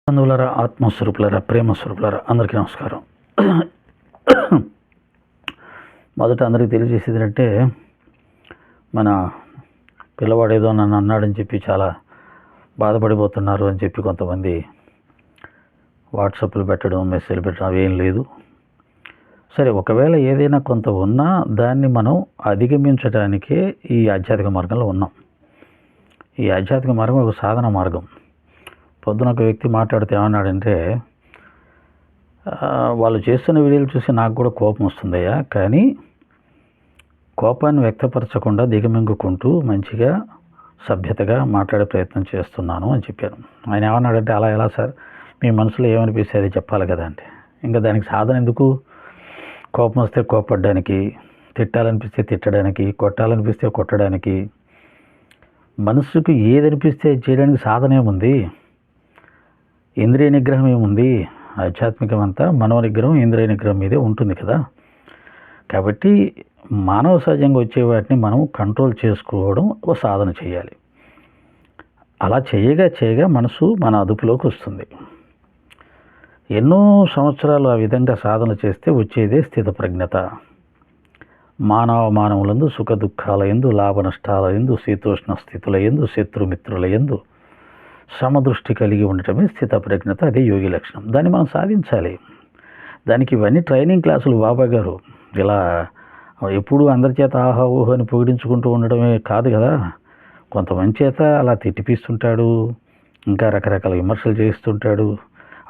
బంధువులరా, ఆత్మస్వరూపులరా, ప్రేమస్వరూపులరా, అందరికీ నమస్కారం. మొదట అందరికీ తెలియజేసేది అంటే, మన పిల్లవాడు ఏదో నన్ను అన్నాడని చెప్పి చాలా బాధపడిపోతున్నారు అని చెప్పి కొంతమంది వాట్సాప్లు పెట్టడం, మెసేజ్లు పెట్టడం అవేం లేదు. సరే, ఒకవేళ ఏదైనా కొంత ఉన్నా దాన్ని మనం అధిగమించడానికే ఈ ఆధ్యాత్మిక మార్గంలో ఉన్నాం. ఈ ఆధ్యాత్మిక మార్గం ఒక సాధన మార్గం. పొద్దున ఒక వ్యక్తి మాట్లాడితే ఏమన్నాడంటే, వాళ్ళు చేస్తున్న వీడియోలు చూసి నాకు కూడా కోపం వస్తుందయ్యా, కానీ కోపాన్ని వ్యక్తపరచకుండా దిగమింగుకుంటూ మంచిగా సభ్యతగా మాట్లాడే ప్రయత్నం చేస్తున్నాను అని చెప్పాను. ఆయన ఏమన్నాడంటే, అలా ఎలా సార్, మీ మనసులో ఏమనిపిస్తే అది చెప్పాలి కదా అంటే, ఇంకా దానికి సాధన ఎందుకు? కోపం వస్తే కోపడ్డానికి, తిట్టాలనిపిస్తే తిట్టడానికి, కొట్టాలనిపిస్తే కొట్టడానికి, మనసుకు ఏదనిపిస్తే చేయడానికి సాధన ఏముంది? ఇంద్రియ నిగ్రహం ఏముంది? ఆధ్యాత్మికం అంతా మనో నిగ్రహం, ఇంద్రియ నిగ్రహం మీదే ఉంటుంది కదా. కాబట్టి మానవ సహజంగా వచ్చే వాటిని మనం కంట్రోల్ చేసుకోవడం ఒక సాధన చేయాలి. అలా చేయగా మనసు మన అదుపులోకి వస్తుంది. ఎన్నో సంవత్సరాలు ఆ విధంగా సాధన చేస్తే వచ్చేదే స్థితప్రజ్ఞత. మానవులందు సుఖ దుఃఖాల యందు, లాభ నష్టాల యందు, శీతోష్ణ స్థితుల యందు, శత్రుమిత్రుల యందు సమదృష్టి కలిగి ఉండటమే స్థితప్రజ్ఞత. అదే యోగి లక్షణం. దాన్ని మనం సాధించాలి. దానికి ఇవన్నీ ట్రైనింగ్ క్లాసులు. బాబా గారు ఇలా ఎప్పుడూ అందరి చేత ఆహా ఊహో అని పొగిడించుకుంటూ ఉండడమే కాదు కదా. కొంతమంది చేత అలా తిట్టిపిస్తుంటాడు, ఇంకా రకరకాల విమర్శలు చేస్తుంటాడు.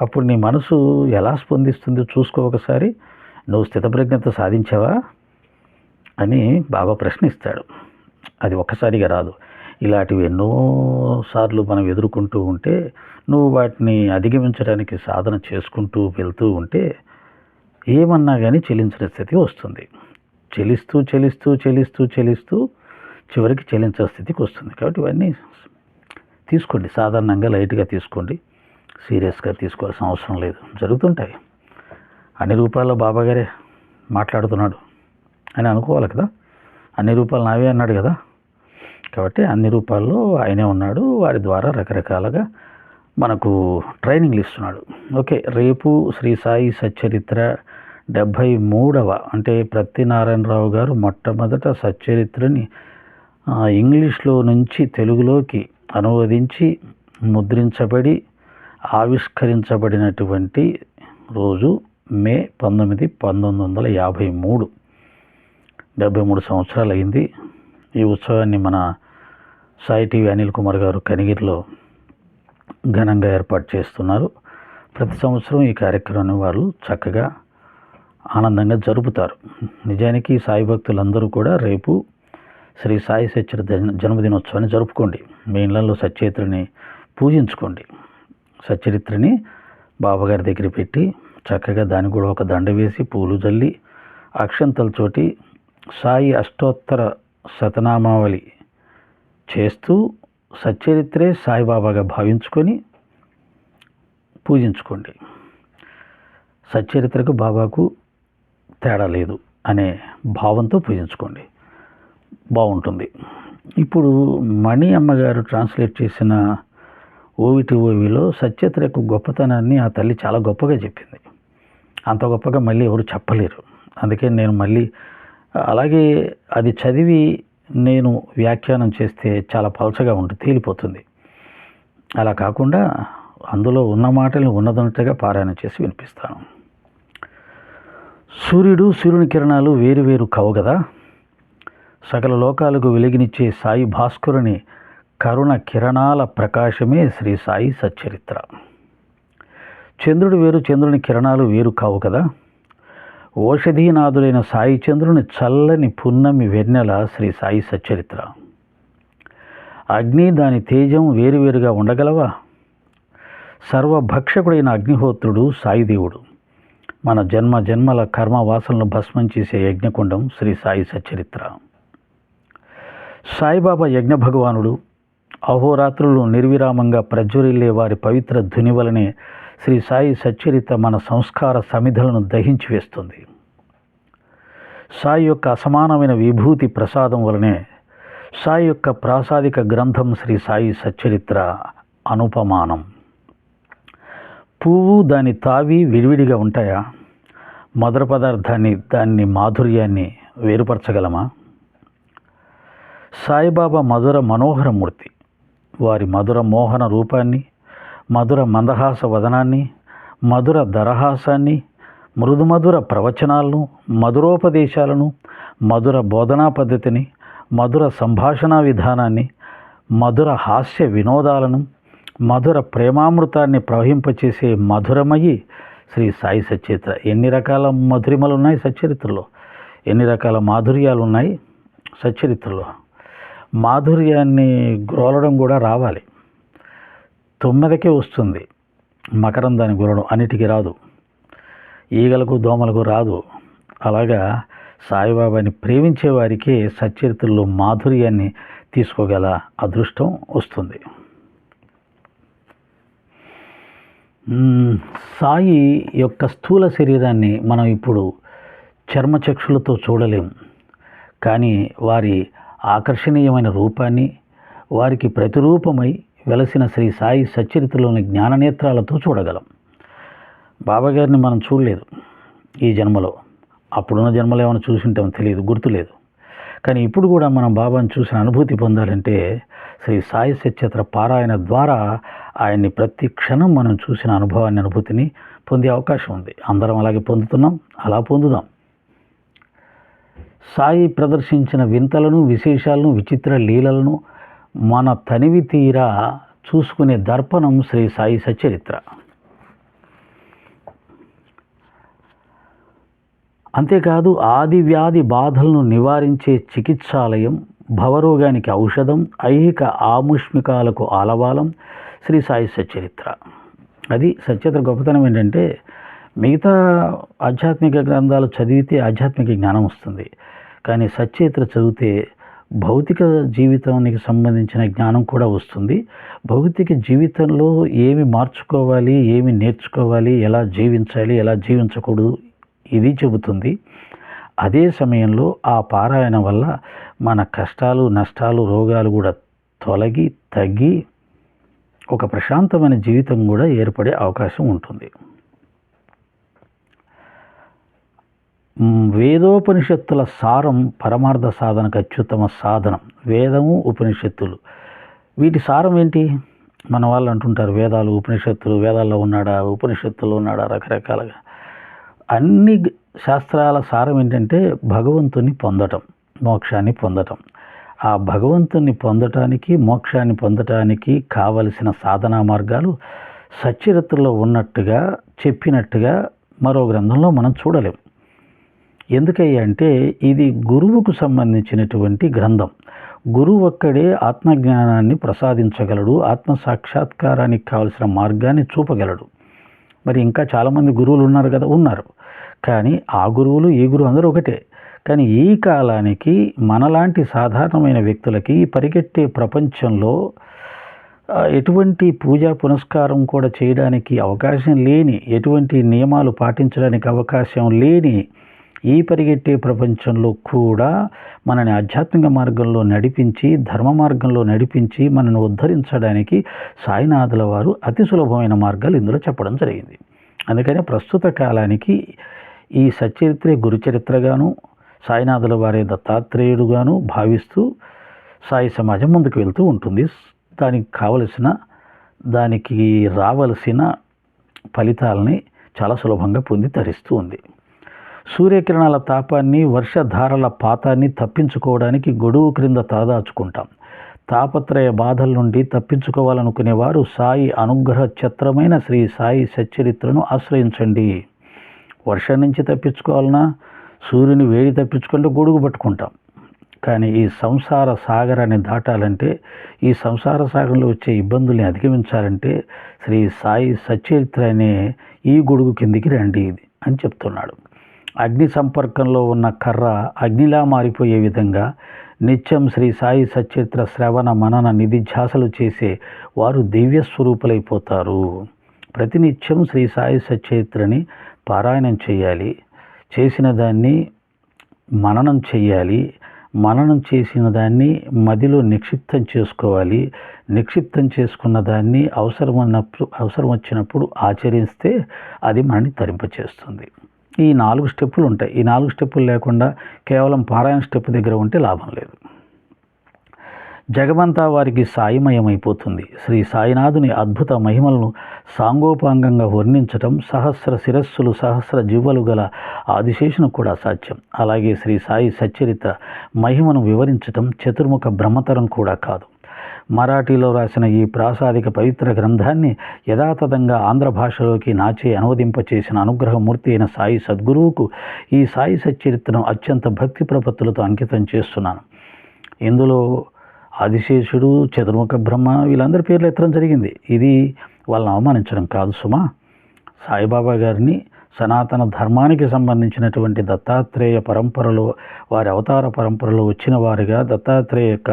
అప్పుడు నీ మనసు ఎలా స్పందిస్తుందో చూసుకో ఒకసారి. నువ్వు స్థితప్రజ్ఞత సాధించావా అని బాబా ప్రశ్నిస్తాడు. అది ఒక్కసారిగా రాదు. ఇలాంటివి ఎన్నోసార్లు మనం ఎదుర్కొంటూ ఉంటే, నువ్వు వాటిని అధిగమించడానికి సాధన చేసుకుంటూ వెళ్తూ ఉంటే ఏమన్నా కానీ చెల్లించిన స్థితి వస్తుంది. చెలిస్తూ చివరికి చెల్లించే స్థితికి వస్తుంది. కాబట్టి ఇవన్నీ తీసుకోండి, సాధారణంగా లైట్గా తీసుకోండి, సీరియస్గా తీసుకోవాల్సిన అవసరం లేదు. జరుగుతుంటాయి. అన్ని రూపాల్లో బాబాగారే మాట్లాడుతున్నాడు అని అనుకోవాలి కదా. అన్ని రూపాలు నావే అన్నాడు కదా. కాబట్టి అన్ని రూపాల్లో ఆయనే ఉన్నాడు. వారి ద్వారా రకరకాలుగా మనకు ట్రైనింగ్లు ఇస్తున్నాడు. ఓకే, రేపు శ్రీ సాయి సచ్చరిత్ర 73వ అంటే ప్రత్తినారాయణరావు గారు మొట్టమొదట సచ్చరిత్రని ఇంగ్లీష్లో నుంచి తెలుగులోకి అనువదించి ముద్రించబడి ఆవిష్కరించబడినటువంటి రోజు మే 19, 1953. 73 సంవత్సరాలు అయింది. ఈ ఉత్సవాన్ని మన సాయి టీవీ అనిల్ కుమార్ గారు కనిగిరిలో ఘనంగా ఏర్పాటు చేస్తున్నారు. ప్రతి సంవత్సరం ఈ కార్యక్రమాన్ని వాళ్ళు చక్కగా ఆనందంగా జరుపుతారు. నిజానికి సాయి భక్తులందరూ కూడా రేపు శ్రీ సాయి సచ్చరిత్ర జన్మదినోత్సవాన్ని జరుపుకోండి. మీ ఇళ్లలో సచ్చరిత్రని పూజించుకోండి. సచ్చరిత్రని బాబాగారి దగ్గర పెట్టి చక్కగా దానికి కూడా ఒక దండ వేసి పూలు జల్లి అక్షంతలతోటి సాయి అష్టోత్తర శతనామావళి చేస్తూ సచ్చరిత్రే సాయిబాబాగా భావించుకొని పూజించుకోండి. సచ్చరిత్రకు బాబాకు తేడా లేదు అనే భావంతో పూజించుకోండి, బాగుంటుంది. ఇప్పుడు మణి అమ్మగారు ట్రాన్స్లేట్ చేసిన ఓవిలో సచ్చరిత్ర యొక్క గొప్పతనాన్ని ఆ తల్లి చాలా గొప్పగా చెప్పింది. అంత గొప్పగా మళ్ళీ ఎవరు చెప్పలేరు. అందుకే నేను మళ్ళీ అలాగే అది చదివి నేను వ్యాఖ్యానం చేస్తే చాలా పలచగా ఉంటుంది, తేలిపోతుంది. అలా కాకుండా అందులో ఉన్న మాటలను ఉన్నదన్నట్టుగా పారాయణ చేసి వినిపిస్తాను. సూర్యుని కిరణాలు వేరు కావు కదా. సకల లోకాలకు వెలిగినిచ్చే సాయి భాస్కరుని కరుణ కిరణాల ప్రకాశమే శ్రీ సాయి సచ్చరిత్ర. చంద్రుడు వేరు, చంద్రుని కిరణాలు వేరు కావు కదా. ఓషధీనాథుడైన సాయి చంద్రుని చల్లని పున్నమి వెన్నెల శ్రీ సాయి సచ్చరిత్ర. అగ్ని దాని తేజం వేరువేరుగా ఉండగలవా? సర్వభక్షకుడైన అగ్నిహోత్రుడు సాయిదేవుడు. మన జన్మల కర్మ వాసనలను భస్మం చేసే యజ్ఞకుండం శ్రీ సాయి సచ్చరిత్ర. సాయిబాబా యజ్ఞ భగవానుడు. అహోరాత్రులు నిర్విరామంగా ప్రజ్వరిల్లే వారి పవిత్ర ధుని వలనే శ్రీ సాయి సచ్చరిత్ర మన సంస్కార సమిధలను దహించి వేస్తుంది. సాయి యొక్క అసమానమైన విభూతి ప్రసాదం వలనే సాయి యొక్క ప్రాసాదిక గ్రంథం శ్రీ సాయి సచ్చరిత్ర అనుపమానం. పువ్వు దాని తావి విడివిడిగా ఉంటాయా? మధుర పదార్థాన్ని దాన్ని మాధుర్యాన్ని వేరుపరచగలమా? సాయిబాబా మధుర మనోహరమూర్తి. వారి మధుర మోహన రూపాన్ని, మధుర మందహాస వదనాన్ని, మధుర దరహాసాన్ని, మృదుమధుర ప్రవచనాలను, మధురోపదేశాలను, మధుర బోధనా పద్ధతిని, మధుర సంభాషణా విధానాన్ని, మధుర హాస్య వినోదాలను, మధుర ప్రేమామృతాన్ని ప్రవహింపచేసే మధురమయి శ్రీ సాయి సచ్చరిత్ర. ఎన్ని రకాల మధురిమలు ఉన్నాయి సచ్చరిత్రలో, ఎన్ని రకాల మాధుర్యాలు ఉన్నాయి సచ్చరిత్రలో. మాధుర్యాన్ని గ్రోలడం కూడా రావాలి. తుమ్మెదకే వస్తుంది మకరందాన్ని గురడం, అన్నిటికీ రాదు. ఈగలకు దోమలకు రాదు. అలాగా సాయిబాబాని ప్రేమించే వారికే సచ్చరిత్రలో మాధుర్యాన్ని తీసుకోగల అదృష్టం వస్తుంది. సాయి యొక్క స్థూల శరీరాన్ని మనం ఇప్పుడు చర్మచక్షులతో చూడలేము, కానీ వారి ఆకర్షణీయమైన రూపాన్ని, వారికి ప్రతిరూపమై వెలసిన శ్రీ సాయి సచ్చరిత్రలోని జ్ఞాననేత్రాలతో చూడగలం. బాబాగారిని మనం చూడలేదు ఈ జన్మలో. అప్పుడున్న జన్మలో ఏమైనా చూసింటామో తెలియదు, గుర్తులేదు. కానీ ఇప్పుడు కూడా మనం బాబాను చూసిన అనుభూతి పొందాలంటే శ్రీ సాయి సచ్చరిత్ర పారాయణ ద్వారా ఆయన్ని ప్రతి క్షణం మనం చూసిన అనుభూతిని పొందే అవకాశం ఉంది. అందరం అలాగే పొందుతున్నాం, అలా పొందుదాం. సాయి ప్రదర్శించిన వింతలను, విశేషాలను, విచిత్ర లీలలను మన తనివి తీరా చూసుకునే దర్పణం శ్రీ సాయి సచ్చరిత్ర. అంతేకాదు ఆది వ్యాధి బాధలను నివారించే చికిత్సాలయం, భవరోగానికి ఔషధం, ఐహిక ఆముష్మికాలకు ఆలవాలం శ్రీ సాయి సచ్చరిత్ర. అది సచ్చరిత్ర గొప్పతనం ఏంటంటే, మిగతా ఆధ్యాత్మిక గ్రంథాలు చదివితే ఆధ్యాత్మిక జ్ఞానం వస్తుంది, కానీ సచ్చరిత్ర చదివితే భౌతిక జీవితానికి సంబంధించిన జ్ఞానం కూడా వస్తుంది. భౌతిక జీవితంలో ఏమి మార్చుకోవాలి, ఏమి నేర్చుకోవాలి, ఎలా జీవించాలి, ఎలా జీవించకూడదు, ఇది చెబుతుంది. అదే సమయంలో ఆ పారాయణ వల్ల మన కష్టాలు, నష్టాలు, రోగాలు కూడా తొలగి తగ్గి ఒక ప్రశాంతమైన జీవితం కూడా ఏర్పడే అవకాశం ఉంటుంది. వేదోపనిషత్తుల సారం పరమార్థ సాధనకు అత్యుత్తమ సాధనం. వేదము, ఉపనిషత్తులు, వీటి సారం ఏంటి? మన వాళ్ళు అంటుంటారు వేదాలు, ఉపనిషత్తులు, వేదాల్లో ఉన్నాడా, ఉపనిషత్తుల్లో ఉన్నాడా, రకరకాలుగా. అన్ని శాస్త్రాల సారం ఏంటంటే భగవంతుని పొందటం, మోక్షాన్ని పొందటం. ఆ భగవంతుని పొందటానికి, మోక్షాన్ని పొందటానికి కావలసిన సాధనా మార్గాలు సచ్చరిత్రలో ఉన్నట్టుగా చెప్పినట్టుగా మరో గ్రంథంలో మనం చూడలేం. ఎందుకయ్యా అంటే ఇది గురువుకు సంబంధించినటువంటి గ్రంథం. గురువు ఒక్కడే ఆత్మజ్ఞానాన్ని ప్రసాదించగలడు, ఆత్మ సాక్షాత్కారానికి కావలసిన మార్గాన్ని చూపగలడు. మరి ఇంకా చాలామంది గురువులు ఉన్నారు కదా, ఉన్నారు. కానీ ఆ గురువులు, ఈ గురువు అందరూ ఒకటే. కానీ ఈ కాలానికి మనలాంటి సాధారణమైన వ్యక్తులకి పరిగెట్టే ప్రపంచంలో ఎటువంటి పూజా పునస్కారం కూడా చేయడానికి అవకాశం లేని, ఎటువంటి నియమాలు పాటించడానికి అవకాశం లేని ఈ పరిగెట్టే ప్రపంచంలో కూడా మనని ఆధ్యాత్మిక మార్గంలో నడిపించి, ధర్మ మార్గంలో నడిపించి మనను ఉద్ధరించడానికి సాయినాథుల వారు అతి సులభమైన మార్గాలు ఇందులో చెప్పడం జరిగింది. అందుకని ప్రస్తుత కాలానికి ఈ సచ్చరిత్రే గురుచరిత్రగాను, సాయినాథుల వారే దత్తాత్రేయుడుగాను భావిస్తూ సాయి సమాజం ముందుకు వెళ్తూ ఉంటుంది. దానికి రావలసిన ఫలితాలని చాలా సులభంగా పొంది తరిస్తూ ఉంది. సూర్యకిరణాల తాపాన్ని, వర్షధారల పాతాన్ని తప్పించుకోవడానికి గొడుగు క్రింద తలదాచుకుంటాం. తాపత్రయ బాధల నుండి తప్పించుకోవాలనుకునేవారు సాయి అనుగ్రహ ఛత్రమైన శ్రీ సాయి సచ్చరిత్రను ఆశ్రయించండి. వర్షం నుంచి తప్పించుకోవాలన్నా, సూర్యుని వేడి తప్పించుకుంటే గొడుగు పట్టుకుంటాం. కానీ ఈ సంసార సాగరాన్ని దాటాలంటే, ఈ సంసార సాగరంలో వచ్చే ఇబ్బందుల్ని అధిగమించాలంటే శ్రీ సాయి సచ్చరిత్ర అనే ఈ గొడుగు కిందికి రండి అని చెప్తున్నాడు. అగ్ని సంపర్కంలో ఉన్న కర్ర అగ్నిలా మారిపోయే విధంగా నిత్యం శ్రీ సాయి సచ్చరిత్ర శ్రవణ మనన నిధిధ్యాసలు చేసే వారు దివ్య స్వరూపులైపోతారు. ప్రతినిత్యం శ్రీ సాయి సచ్చరిత్రని పారాయణం చేయాలి, చేసిన దాన్ని మననం చేయాలి. మననం చేసిన దాన్ని మదిలో నిక్షిప్తం చేసుకోవాలి. నిక్షిప్తం చేసుకున్న దాన్ని అవసరం వచ్చినప్పుడు ఆచరిస్తే అది మనని తరింపచేస్తుంది. ఈ 4 స్టెప్పులు ఉంటాయి. ఈ 4 స్టెప్పులు లేకుండా కేవలం పారాయణ స్టెప్ దగ్గర ఉంటే లాభం లేదు. జగమంతా వారికి సాయిమయమైపోతుంది. శ్రీ సాయినాథుని అద్భుత మహిమలను సాంగోపాంగంగా వర్ణించటం సహస్ర శిరస్సులు సహస్ర జివ్వలు గల ఆదిశేషును కూడా సాధ్యం. అలాగే శ్రీ సాయి సచ్చరిత్ర మహిమను వివరించటం చతుర్ముఖ బ్రహ్మతరం కూడా కాదు. మరాఠీలో రాసిన ఈ ప్రాసాదిక పవిత్ర గ్రంథాన్ని యథాతథంగా ఆంధ్ర భాషలోకి నాచే అనువదింపచేసిన అనుగ్రహమూర్తి అయిన సాయి సద్గురువుకు ఈ సాయి సచ్చరిత్రను అత్యంత భక్తి ప్రపత్తులతో అంకితం చేస్తున్నాను. ఇందులో ఆదిశేషుడు, చతుర్ముఖ బ్రహ్మ వీళ్ళందరి పేర్లు ఎత్తడం జరిగింది. ఇది వాళ్ళని అవమానించడం కాదు సుమా. సాయిబాబా గారిని సనాతన ధర్మానికి సంబంధించినటువంటి దత్తాత్రేయ పరంపరలో, వారి అవతార పరంపరలో వచ్చిన వారిగా, దత్తాత్రేయ యొక్క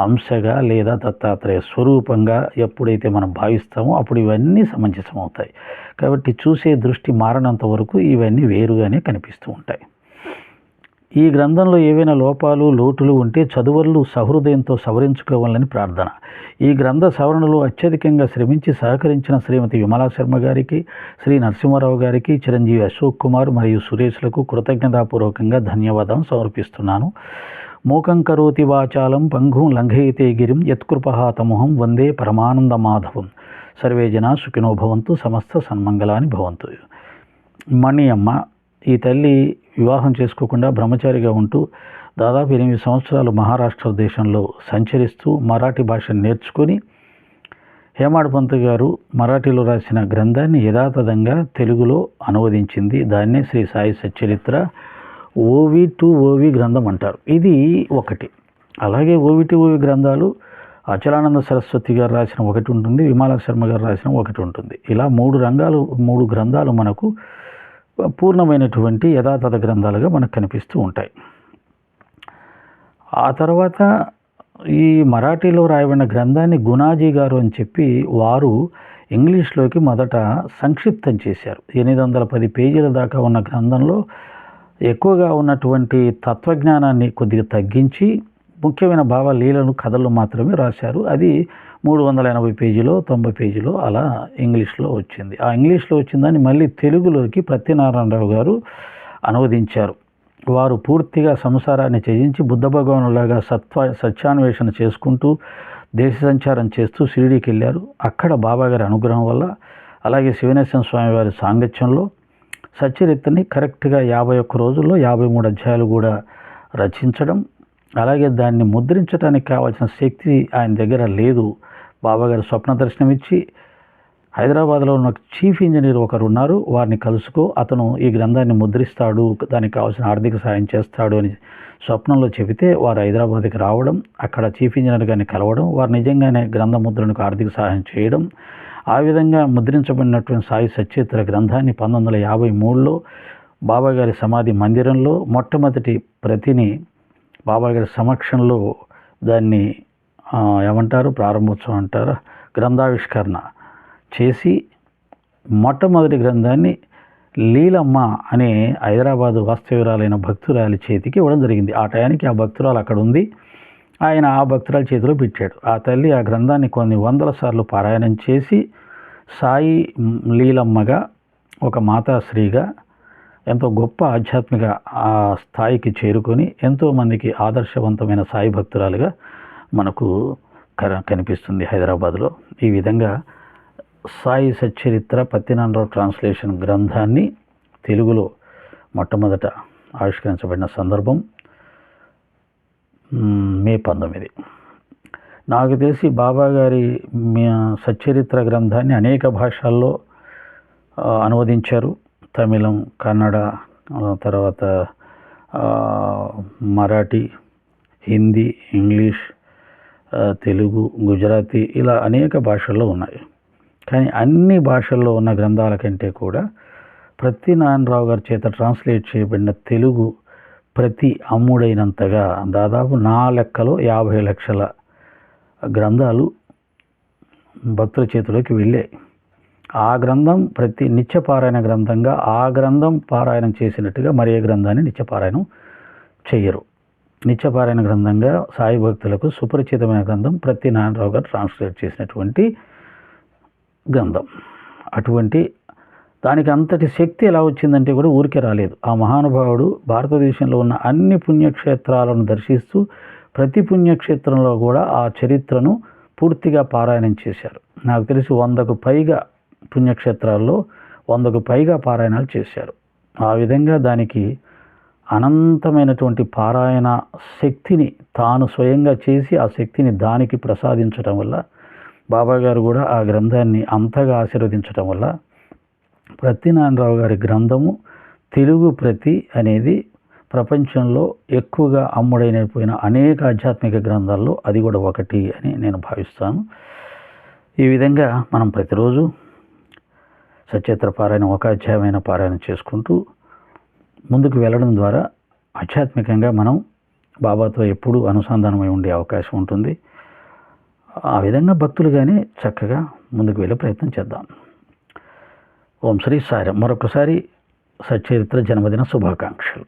అంశగా లేదా దత్తాత్రేయ స్వరూపంగా ఎప్పుడైతే మనం భావిస్తామో అప్పుడు ఇవన్నీ సమంజసమవుతాయి. కాబట్టి చూసే దృష్టి మారనంత వరకు ఇవన్నీ వేరుగానే కనిపిస్తూ ఉంటాయి. ఈ గ్రంథంలో ఏవైనా లోపాలు లోటులు ఉంటే చదువర్లు సహృదయంతో సవరించుకోవాలని ప్రార్థన. ఈ గ్రంథ సవరణలో అత్యధికంగా శ్రమించి సహకరించిన శ్రీమతి విమలా శర్మ గారికి, శ్రీ నరసింహారావు గారికి, చిరంజీవి అశోక్ కుమార్ మరియు సురేష్లకు కృతజ్ఞతాపూర్వకంగా ధన్యవాదాలు సమర్పిస్తున్నాను. మూకం కరోతి వాచాలం పంగుం లంఘయతే గిరిం యత్కృపహాతమోహం వందే పరమానంద మాధవం. సర్వే జనా సుఖినో భవంతు, సమస్త సన్మంగళాని భవంతు. మణి అమ్మ ఈ తల్లి వివాహం చేసుకోకుండా బ్రహ్మచారిగా ఉంటూ దాదాపు 8 సంవత్సరాలు మహారాష్ట్ర దేశంలో సంచరిస్తూ మరాఠీ భాషను నేర్చుకొని హేమాడ్ పంత్ గారు మరాఠీలో రాసిన గ్రంథాన్ని యథాతథంగా తెలుగులో అనువదించింది. దాన్నే శ్రీ సాయి సచ్చరిత్ర ఓవి టు ఓవి గ్రంథం అంటారు. ఇది ఒకటి. అలాగే ఓవి టు ఓవి గ్రంథాలు అచలానంద సరస్వతి గారు రాసిన ఒకటి ఉంటుంది, విమలా శర్మ గారు రాసిన ఒకటి ఉంటుంది. ఇలా 3 గ్రంథాలు మనకు పూర్ణమైనటువంటి యథాతథ గ్రంథాలుగా మనకు కనిపిస్తూ ఉంటాయి. ఆ తర్వాత ఈ మరాఠీలో రాయబడిన గ్రంథాన్ని గుణాజీ గారు అని చెప్పి వారు ఇంగ్లీష్లోకి మొదట సంక్షిప్తం చేశారు. 810 పేజీల దాకా ఉన్న గ్రంథంలో ఎక్కువగా ఉన్నటువంటి తత్వజ్ఞానాన్ని కొద్దిగా తగ్గించి ముఖ్యమైన భావ లీలను కథలు మాత్రమే రాశారు. అది 380 పేజీలో 90 పేజీలో అలా ఇంగ్లీష్లో వచ్చింది. ఆ ఇంగ్లీష్లో వచ్చిందని మళ్ళీ తెలుగులోకి ప్రత్యనారాయణరావు గారు అనువదించారు. వారు పూర్తిగా సంసారాన్ని త్యజించి బుద్ధ భగవానులాగా సత్యాన్వేషణ చేసుకుంటూ దేశ సంచారం చేస్తూ షిరిడీకి వెళ్ళారు. అక్కడ బాబాగారి అనుగ్రహం వల్ల, అలాగే శివనేశ్వర స్వామి వారి సాంగత్యంలో సచ్చరిత్రని కరెక్ట్గా 51 రోజుల్లో 53 అధ్యాయాలు కూడా రచించడం, అలాగే దాన్ని ముద్రించడానికి కావాల్సిన శక్తి ఆయన దగ్గర లేదు. బాబాగారు స్వప్న దర్శనం ఇచ్చి హైదరాబాద్లో ఉన్న చీఫ్ ఇంజనీర్ ఒకరు ఉన్నారు, వారిని కలుసుకో, అతను ఈ గ్రంథాన్ని ముద్రిస్తాడు, దానికి కావాల్సిన ఆర్థిక సాయం చేస్తాడు అని స్వప్నంలో చెబితే వారు హైదరాబాద్కి రావడం, అక్కడ చీఫ్ ఇంజనీర్ గారిని కలవడం, వారు నిజంగానే గ్రంథ ముద్రణకు ఆర్థిక సహాయం చేయడం, ఆ విధంగా ముద్రించబడినటువంటి సాయి సచ్చరిత్ర గ్రంథాన్ని 1953లో బాబాగారి సమాధి మందిరంలో మొట్టమొదటి ప్రతిని బాబాగారి సమక్షంలో దాన్ని ఏమంటారు, ప్రారంభోత్సవం అంటారా, గ్రంథావిష్కరణ చేసి మొట్టమొదటి గ్రంథాన్ని లీలమ్మ అనే హైదరాబాదు వాస్తవ్యురాలైన భక్తురాలి చేతికి ఇవ్వడం జరిగింది. ఆ టయానికి ఆ భక్తురాలు అక్కడ ఉంది. ఆయన ఆ భక్తురాల చేతిలో పెట్టాడు. ఆ తల్లి ఆ గ్రంథాన్ని కొన్ని 100 సార్లు పారాయణం చేసి సాయి లీలమ్మగా, ఒక మాతాశ్రీగా ఎంతో గొప్ప ఆధ్యాత్మిక ఆ స్థాయికి చేరుకొని ఎంతోమందికి ఆదర్శవంతమైన సాయి భక్తురాలుగా మనకు కనిపిస్తుంది హైదరాబాద్లో. ఈ విధంగా సాయి సచ్చరిత్ర పత్తినారాయణరావు ట్రాన్స్లేషన్ గ్రంథాన్ని తెలుగులో మొట్టమొదట ఆవిష్కరించబడిన సందర్భం మే 19. నాకు తెలిసి బాబాగారి సచ్చరిత్ర గ్రంథాన్ని అనేక భాషల్లో అనువదించారు. తమిళం, కన్నడ, తర్వాత మరాఠీ, హిందీ, ఇంగ్లీష్, తెలుగు, గుజరాతీ, ఇలా అనేక భాషల్లో ఉన్నాయి. కానీ అన్ని భాషల్లో ఉన్న గ్రంథాల కంటే కూడా ప్రత్యనారాయణరావు గారి చేత ట్రాన్స్లేట్ చేయబడిన తెలుగు ప్రతి అమ్ముడైనంతగా దాదాపు నా లెక్కలో 50 లక్షల గ్రంథాలు భక్తుల చేతిలోకి వెళ్ళాయి. ఆ గ్రంథం ప్రతి నిత్యపారాయణ గ్రంథంగా ఆ గ్రంథం పారాయణం చేసినట్టుగా మరి ఏ గ్రంథాన్ని నిత్యపారాయణం చెయ్యరు. నిత్యపారాయణ గ్రంథంగా సాయి భక్తులకు సుపరిచితమైన గ్రంథం ప్రత్తినారాయణరావు గారు ట్రాన్స్లేట్ చేసినటువంటి గ్రంథం. అటువంటి దానికి అంతటి శక్తి ఎలా వచ్చిందంటే కూడా ఊరికే రాలేదు. ఆ మహానుభావుడు భారతదేశంలో ఉన్న అన్ని పుణ్యక్షేత్రాలను దర్శిస్తూ ప్రతి పుణ్యక్షేత్రంలో కూడా ఆ చరిత్రను పూర్తిగా పారాయణం చేశారు. నాకు తెలిసి 100కు పైగా పుణ్యక్షేత్రాల్లో 100కు పైగా పారాయణాలు చేశారు. ఆ విధంగా దానికి అనంతమైనటువంటి పారాయణ శక్తిని తాను స్వయంగా చేసి ఆ శక్తిని దానికి ప్రసాదించడం వల్ల బాబాగారు కూడా ఆ గ్రంథాన్ని అంతగా ఆశీర్వదించడం వల్ల ప్రత్తినారాయణరావు గారి గ్రంథము తెలుగు ప్రతి అనేది ప్రపంచంలో ఎక్కువగా అమ్ముడైపోయిన అనేక ఆధ్యాత్మిక గ్రంథాల్లో అది కూడా ఒకటి అని నేను భావిస్తాను. ఈ విధంగా మనం ప్రతిరోజు సచరిత్ర పారాయణం ఒక అధ్యాయమైన పారాయణం చేసుకుంటూ ముందుకు వెళ్ళడం ద్వారా ఆధ్యాత్మికంగా మనం బాబాతో ఎప్పుడూ అనుసంధానమై ఉండే అవకాశం ఉంటుంది. ఆ విధంగా భక్తులుగానే చక్కగా ముందుకు వెళ్ళే ప్రయత్నం చేద్దాం. ఓం శ్రీ సాయిరామ్. మరొకసారి సచరిత్ర జన్మదిన శుభాకాంక్షలు.